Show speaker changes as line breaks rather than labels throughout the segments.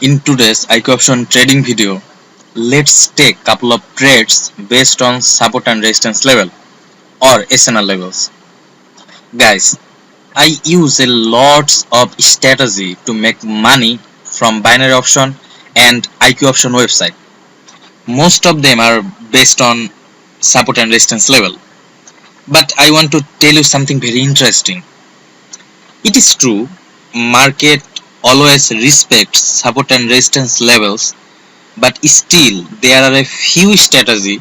In today's IQ option trading video, let's take couple of trades based on support and resistance level or SNR levels. Guys, I use a lots of strategy to make money from binary option and IQ option website. Most of them are based on support and resistance level. But I want to tell you something very interesting. It is true, market always respects support and resistance levels, but still there are a few strategies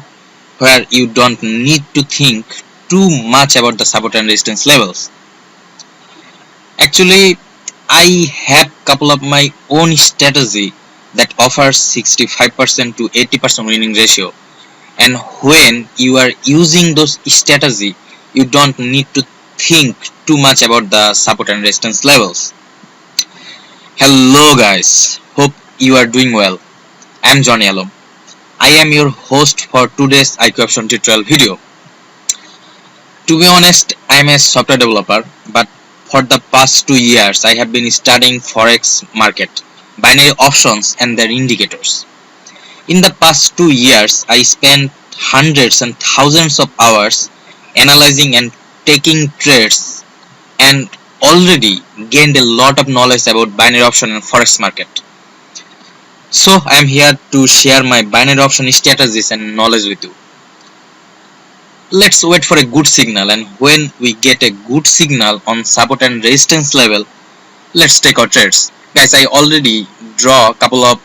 where you don't need to think too much about the support and resistance levels. Actually, I have couple of my own strategy that offers 65% to 80% winning ratio, and when you are using those strategy you don't need to think too much about the support and resistance levels. Hello guys, hope you are doing well. I am Jony. I am your host for today's IQ option tutorial video. To be honest, I am a software developer, but for the past 2 years I have been studying forex market, binary options and their indicators. In the past 2 years, I spent hundreds and thousands of hours analyzing and taking trades and already gained a lot of knowledge about binary option and forex market. So I am here to share my binary option strategies and knowledge with you. Let's wait for a good signal, and when we get a good signal on support and resistance level, let's take our trades. Guys, I already draw a couple of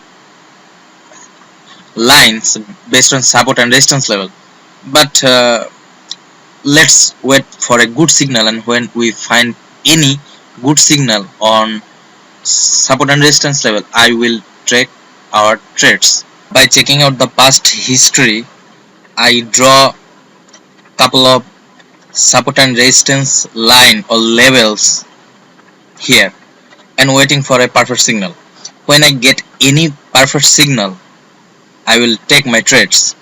lines based on support and resistance level, but let's wait for a good signal, and when we find any good signal on support and resistance level I will track our trades. By checking out the past history, I draw couple of support and resistance line or levels here and waiting for a perfect signal. When I get any perfect signal I will take my trades.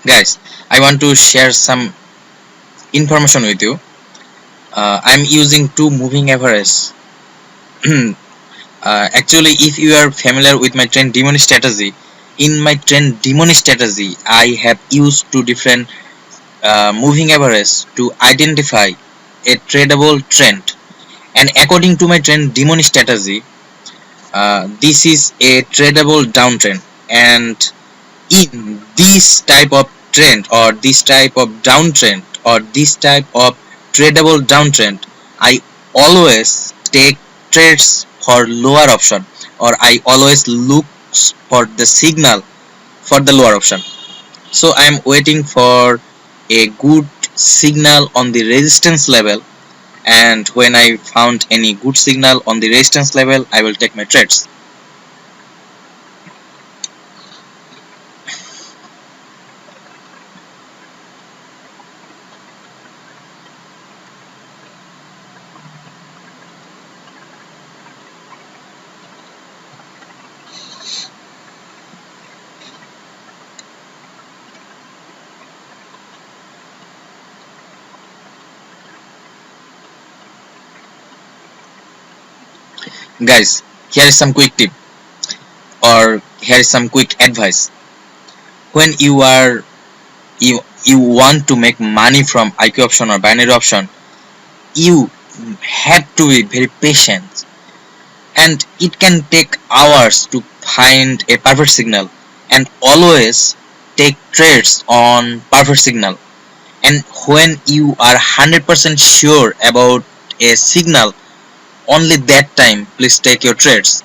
Guys, I want to share some information with you. I'm using two moving average. Actually, if you are familiar with my trend demon strategy, in my trend demon strategy I have used two different moving average to identify a tradable trend, and according to my trend demon strategy, this is a tradable downtrend, and in this type of trend or this type of downtrend or this type of tradable downtrend I always take trades for lower option, or I always look for the signal for the lower option. So I am waiting for a good signal on the resistance level, and when I found any good signal on the resistance level I will take my trades. Guys, here is some quick tip, or here is some quick advice. When you want to make money from IQ option or binary option, you have to be very patient, and it can take hours to find a perfect signal, and always take trades on perfect signal. And when you are 100% sure about a signal, only that time please take your trades,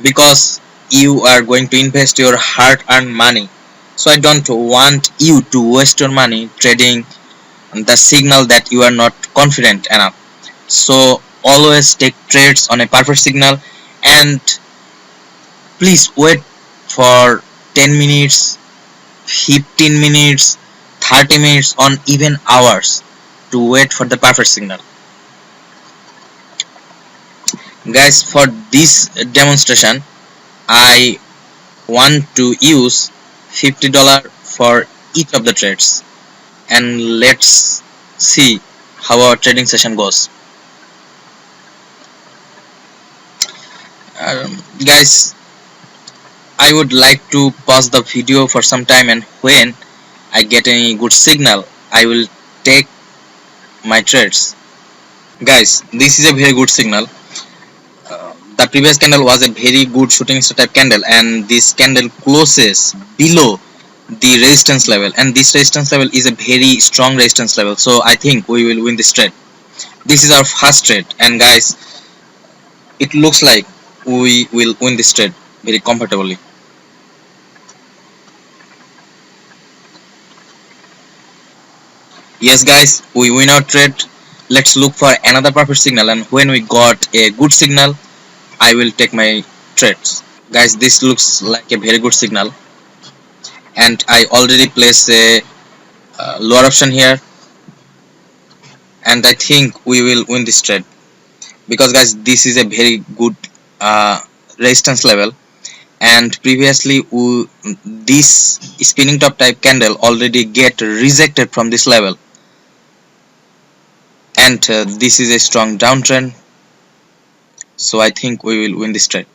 because you are going to invest your hard earned money. So I don't want you to waste your money trading the signal that you are not confident enough. So always take trades on a perfect signal, and please wait for 10 minutes, 15 minutes, 30 minutes, on even hours to wait for the perfect signal. Guys, for this demonstration I want to use $50 for each of the trades, and let's see how our trading session goes. Guys, I would like to pause the video for some time, and when I get any good signal, I will take my trades. Guys, this is a very good signal. The previous candle was a very good shooting star type candle, and this candle closes below the resistance level, and this resistance level is a very strong resistance level, so I think we will win this trade. This is our first trade, and guys, it looks like we will win this trade very comfortably. Yes guys, we win our trade. Let's look for another perfect signal, and when we got a good signal, I will take my trades. Guys, this looks like a very good signal, and I already placed a lower option here, and I think we will win this trade because guys, this is a very good resistance level, and previously this spinning top type candle already get rejected from this level, and this is a strong downtrend, so I think we will win this trade.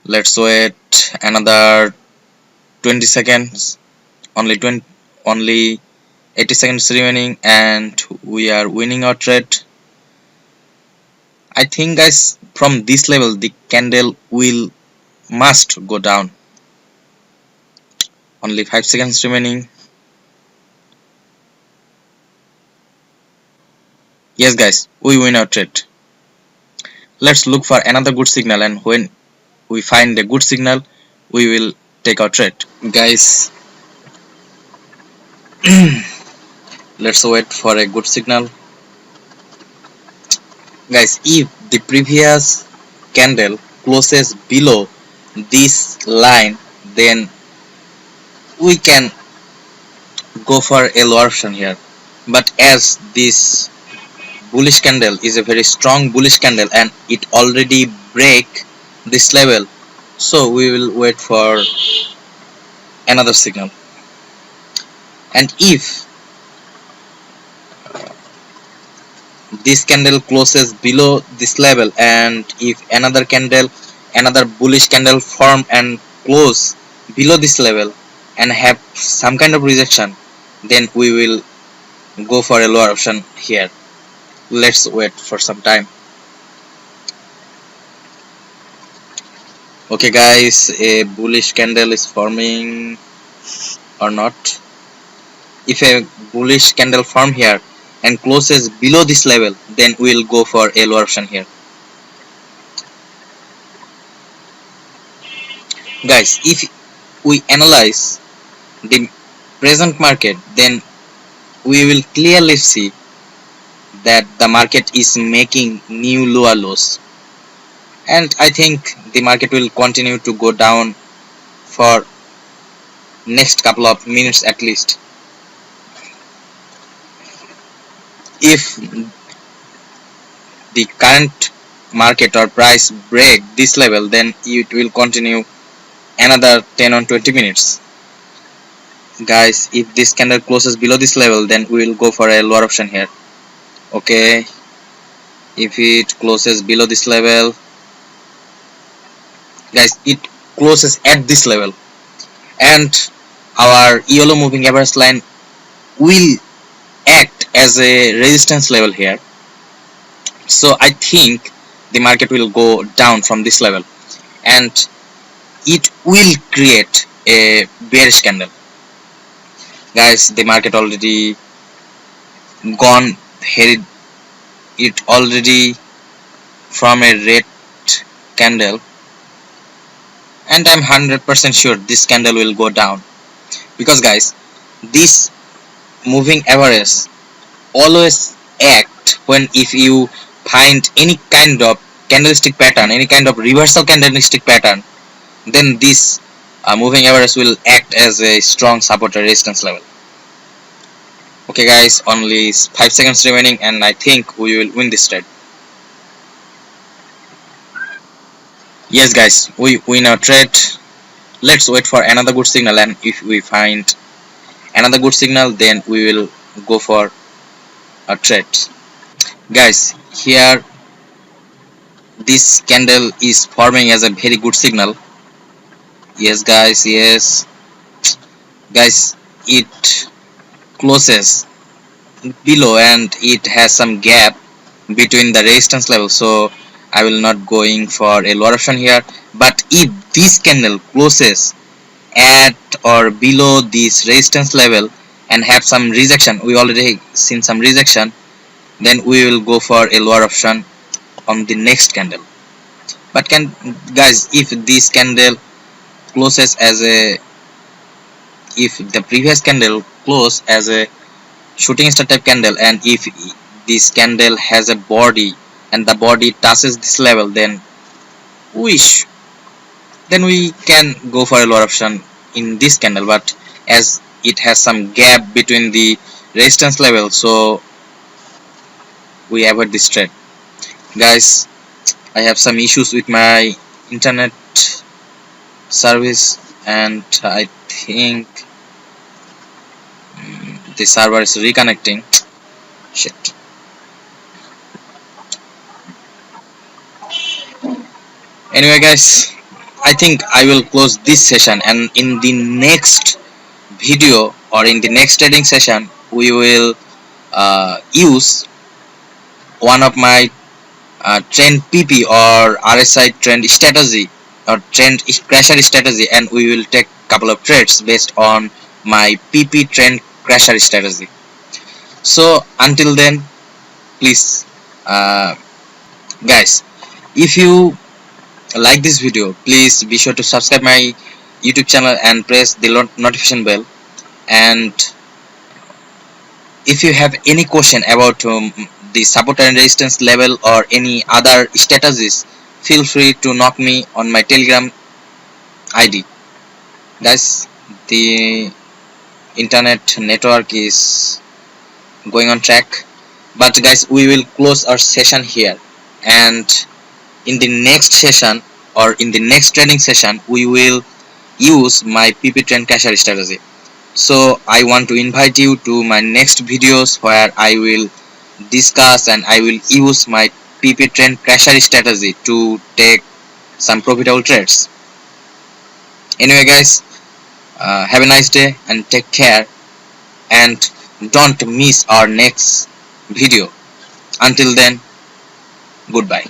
Let's wait another 20 seconds. Only 80 seconds remaining, and we are winning our trade. I think guys, from this level the candle will must go down. Only 5 seconds remaining. Yes guys, we win our trade. Let's look for another good signal, and when we find a good signal, we will take our trade. Guys, let's wait for a good signal. Guys, if the previous candle closes below this line, then we can go for a lower option here, but as this bullish candle is a very strong bullish candle and it already break this level, so we will wait for another signal. And if this candle closes below this level, and if another bullish candle form and close below this level and have some kind of rejection, then we will go for a lower option here. Let's wait for some time. Okay guys, a bullish candle is forming or not. If a bullish candle form here and closes below this level, then we'll go for a lower option here. Guys, if we analyze the present market, then we will clearly see that the market is making new lower lows, and I think the market will continue to go down for next couple of minutes at least. If the current market or price break this level, then it will continue another 10 or 20 minutes. Guys, if this candle closes below this level, then we will go for a lower option here. Okay, if it closes below this level, guys, it closes at this level, and our yellow moving average line will act as a resistance level here, so I think the market will go down from this level and it will create a bearish candle. Guys, the market already gone very, it already from a red candle, and I'm 100% sure this candle will go down, because guys, this moving average always act when if you find any kind of candlestick pattern, any kind of reversal candlestick pattern, then this moving average will act as a strong support or resistance level. Okay guys, only 5 seconds remaining, and I think we will win this trade. Yes guys, we win our trade. Let's wait for another good signal, and if we find another good signal, then we will go for a trade. Guys, here this candle is forming as a very good signal. Yes guys, yes guys, it closes below and it has some gap between the resistance level, so I will not going for a lower option here. But if this candle closes at or below this resistance level and have some rejection, we already seen some rejection, then we will go for a lower option on the next candle. But guys, if this candle closes as a, if the previous candle close as a shooting star type candle, and if this candle has a body and the body touches this level, then we then we can go for a lower option in this candle. But as it has some gap between the resistance level, so we avoid this trade. Guys, I have some issues with my internet service, and I think the server is reconnecting. Shit. Anyway guys, I think I will close this session, and in the next video or in the next trading session we will use one of my trend PP or RSI trend strategy or trend crasher strategy, and we will take couple of trades based on my PP trend crasher strategy. So until then, please guys, if you like this video, please be sure to subscribe my YouTube channel and press the notification bell. And if you have any question about the support and resistance level or any other strategies, feel free to knock me on my Telegram ID. Guys, the internet network is going on track, but guys, we will close our session here, and in the next session or in the next training session we will use my PP trend crasher strategy. So I want to invite you to my next videos where I will discuss and I will use my PP trend crasher strategy to take some profitable trades. Anyway guys, have a nice day and take care, and don't miss our next video. Until then, goodbye.